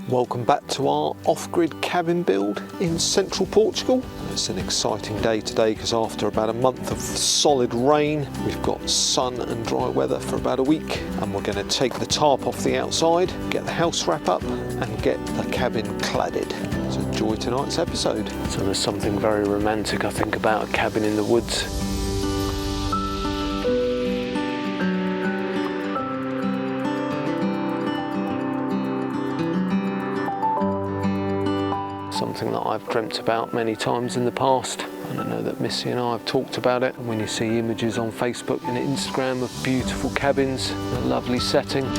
Welcome back to our off-grid cabin build in central Portugal. It's an exciting day today because after about a month of solid rain, we've got sun and dry weather for about a week, and we're going to take the tarp off the outside, get the house wrap up and get the cabin cladded. So enjoy tonight's episode. So there's something very romantic, I think, about a cabin in the woods. Something that I've dreamt about many times in the past, and I know that Missy and I have talked about it. And when you see images on Facebook and Instagram of beautiful cabins in a lovely setting, I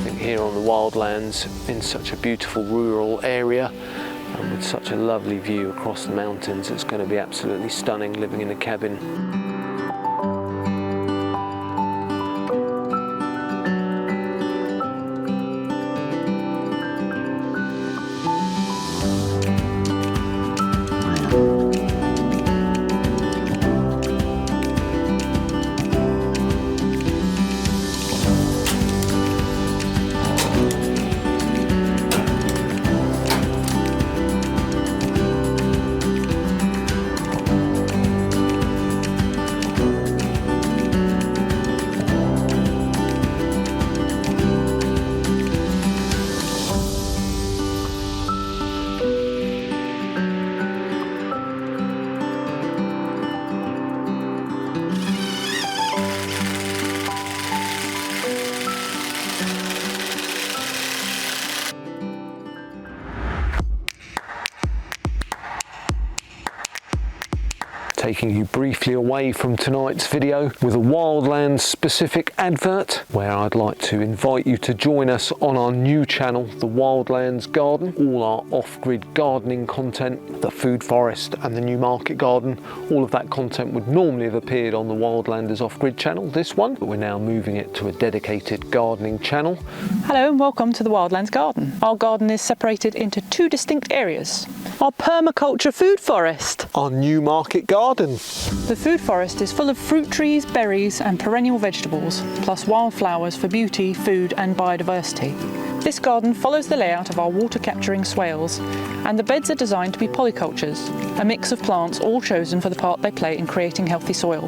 think here on the Wildlands, in such a beautiful rural area and with such a lovely view across the mountains, it's going to be absolutely stunning living in a cabin. Taking you briefly away from tonight's video with a Wildlands specific advert where I'd like to invite you to join us on our new channel, the Wildlands Garden. All our off-grid gardening content, the food forest and the new market garden, all of that content would normally have appeared on the Wildlanders off-grid channel, this one, but we're now moving it to a dedicated gardening channel. Hello and welcome to the Wildlands Garden. Our garden is separated into two distinct areas. Our permaculture food forest. Our new market garden. The food forest is full of fruit trees, berries and perennial vegetables, plus wildflowers for beauty, food and biodiversity. This garden follows the layout of our water capturing swales, and the beds are designed to be polycultures, a mix of plants all chosen for the part they play in creating healthy soil.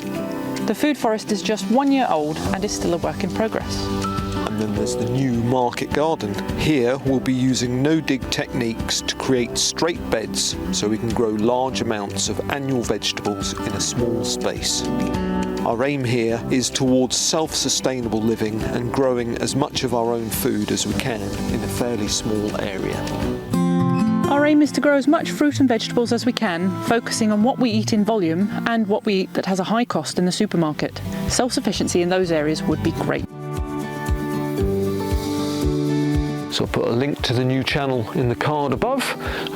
The food forest is just 1 year old and is still a work in progress. And then there's the new market garden. Here we'll be using no-dig techniques to create straight beds so we can grow large amounts of annual vegetables in a small space. Our aim here is towards self-sustainable living and growing as much of our own food as we can in a fairly small area. Our aim is to grow as much fruit and vegetables as we can, focusing on what we eat in volume and what we eat that has a high cost in the supermarket. Self-sufficiency in those areas would be great. So I'll put a link to the new channel in the card above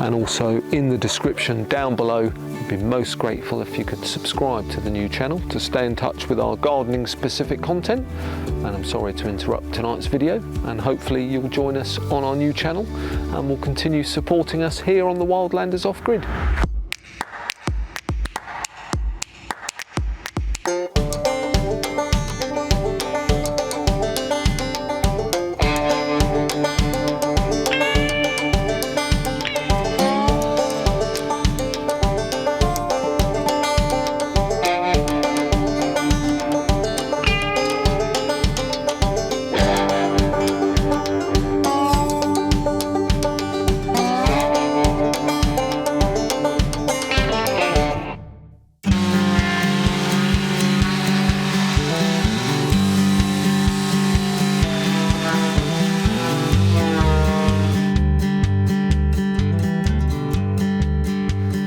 and also in the description down below. I'd be most grateful if you could subscribe to the new channel to stay in touch with our gardening specific content. And I'm sorry to interrupt tonight's video, and hopefully you'll join us on our new channel and will continue supporting us here on the Wildlanders Off-Grid.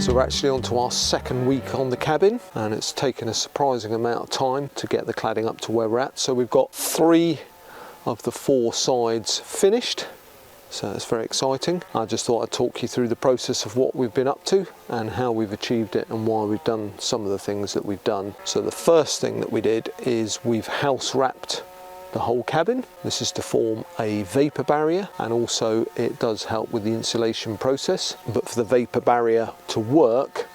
So we're actually on to our second week on the cabin, and it's taken a surprising amount of time to get the cladding up to where we're at. So we've got 3 of the 4 sides finished, so it's very exciting. I just thought I'd talk you through the process of what we've been up to and how we've achieved it and why we've done some of the things that we've done. So the first thing that we did is we've house wrapped the whole cabin. This is to form a vapor barrier, and also it does help with the insulation process. But for the vapor barrier to work,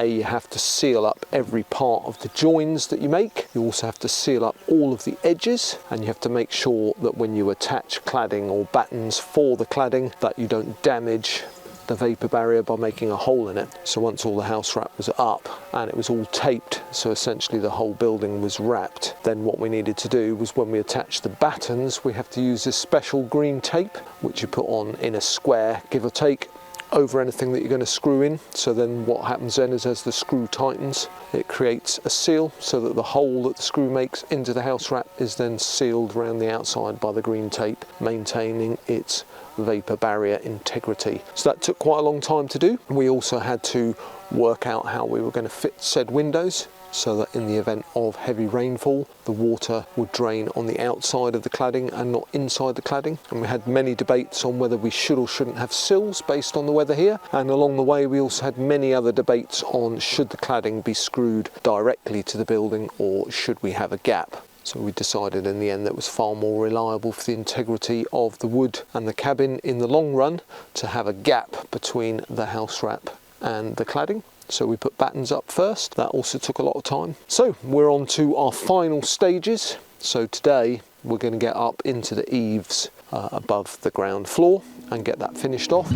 You have to seal up every part of the joins that you make. You also have to seal up all of the edges, and you have to make sure that when you attach cladding or battens for the cladding that you don't damage the vapor barrier by making a hole in it. So once all the house wrap was up and it was all taped, so essentially the whole building was wrapped, then what we needed to do was, when we attach the battens, we have to use this special green tape which you put on in a square, give or take, over anything that you're going to screw in. So then what happens then is, as the screw tightens, it creates a seal so that the hole that the screw makes into the house wrap is then sealed around the outside by the green tape, maintaining its vapor barrier integrity. So that took quite a long time to do. We also had to work out how we were going to fit said windows, so that in the event of heavy rainfall, the water would drain on the outside of the cladding and not inside the cladding. And we had many debates on whether we should or shouldn't have sills based on the weather here. And along the way, we also had many other debates on, should the cladding be screwed directly to the building or should we have a gap? So we decided in the end that it was far more reliable for the integrity of the wood and the cabin in the long run to have a gap between the house wrap and the cladding. So we put battens up first. That also took a lot of time. So we're on to our final stages. So today we're going to get up into the eaves above the ground floor and get that finished off.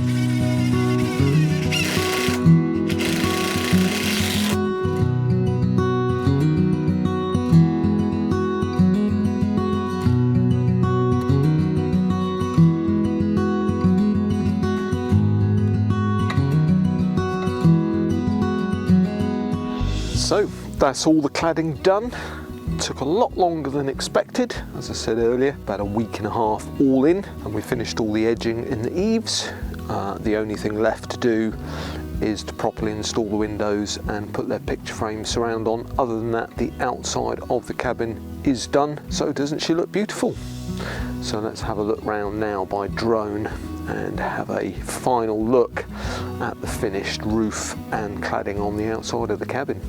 So that's all the cladding done. Took a lot longer than expected, as I said earlier, about a week and a half all in, and we finished all the edging in the eaves. The only thing left to do is to properly install the windows and put their picture frame surround on. Other than that, the outside of the cabin is done. So doesn't she look beautiful? So let's have a look round now by drone and have a final look at the finished roof and cladding on the outside of the cabin.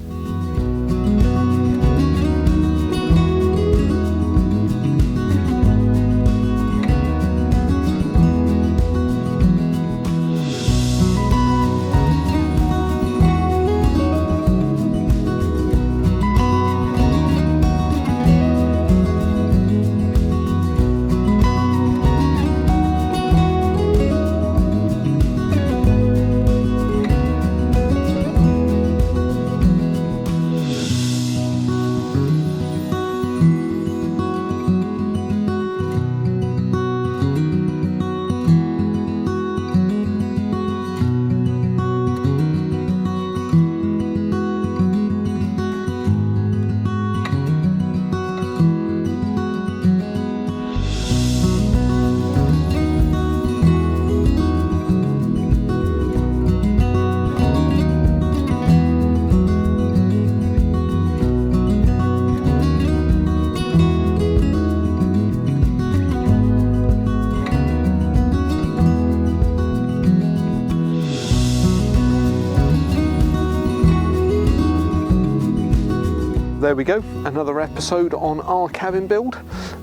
There we go, another episode on our cabin build,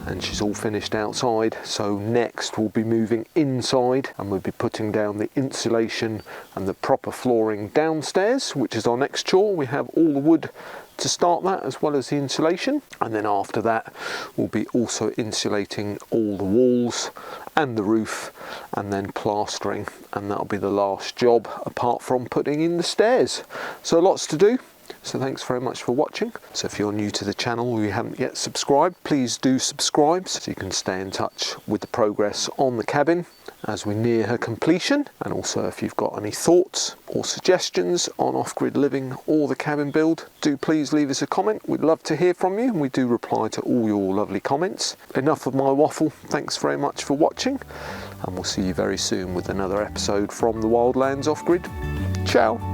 and she's all finished outside. So next we'll be moving inside and we'll be putting down the insulation and the proper flooring downstairs, which is our next chore. We have all the wood to start that, as well as the insulation, and then after that we'll be also insulating all the walls and the roof and then plastering, and that'll be the last job apart from putting in the stairs. So lots to do. So thanks very much for watching. So if you're new to the channel or you haven't yet subscribed, please do subscribe so you can stay in touch with the progress on the cabin as we near her completion. And also, if you've got any thoughts or suggestions on off-grid living or the cabin build, do please leave us a comment. We'd love to hear from you, and we do reply to all your lovely comments. Enough of my waffle. Thanks very much for watching, and we'll see you very soon with another episode from the Wildlands Off-Grid. Ciao.